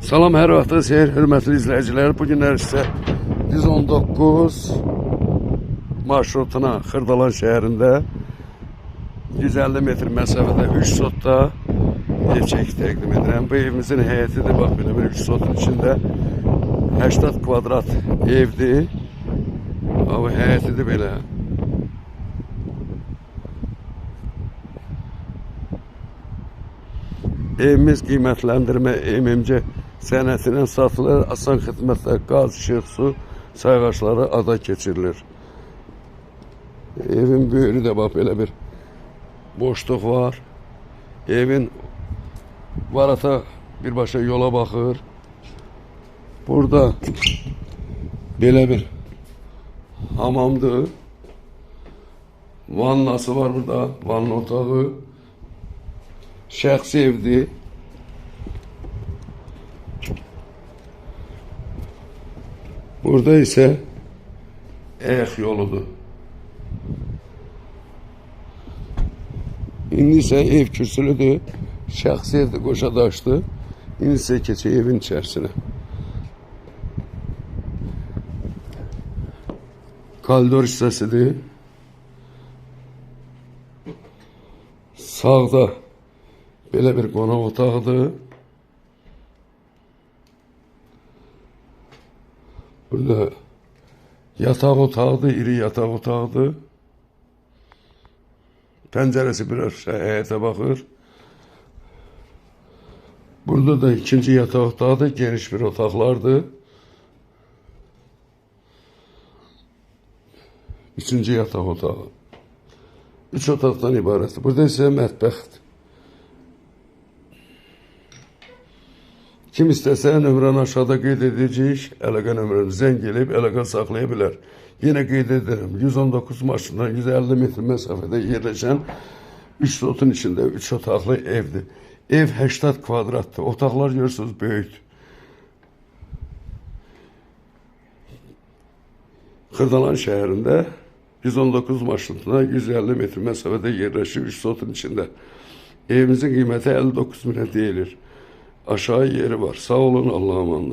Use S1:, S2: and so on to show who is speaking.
S1: Salam, hər vaxtınız xeyir, hörmətli izləyicilər. Bugünlər isə 119 marşrutuna Xırdalan şəhərində 150 metr məsafədə 3 sotda ev çəkib təqdim edirəm. Bu evimizin həyətidir. Bax, belə bir 3 sotun içində 80 kvadrat evdir. Bu həyətidir belə. Evimiz qiymətləndirmə MMC sənətindən satılır. Asan xidmətlə qaz, işıq, su sayğacları ada keçirilir. Evin böyrü də bax, belə bir boşluq var. Evin varata birbaşa yola baxır. Burada belə bir hamamdır. Vannası var burada, vanna otağı. Şəxsi evdir. Burada isə ayaq yoludur. İndi isə ev kürsülüdür. Şəxsi evdir, qoşa daşdır. İndi isə keçək evin içərisinə. Koridor hissəsidir. Sağda belə bir qonaq otağıdır. Burada yataq otağıdır, iri yataq otağıdır. Pəncərəsi biraz həyətə baxır. Burada da ikinci yataq otağıdır, geniş bir otaqlardır. Üçüncü yataq otağı. 3 otaqdan ibarətdir. Burada isə mətbəxdir. Kim istəsə nömrəni aşağıda qeyd edəcəyik, əlaqə nömrəni zəng edib əlaqə saxlaya bilər. Yenə qeyd edirəm, 119 maşından 150 metr məsafədə yerləşən 3 sotun içində 3 otaqlı evdir. Ev 80 kvadratdır. Otaqlar görürsünüz böyükdür. Xırdalan şəhərində 119 maşından 150 metr məsafədə yerləşir 3 sotun içində. Evimizin qiyməti 59 minə deyilir. Aşağı yeri var. Sağ olun, Allah'a emanet.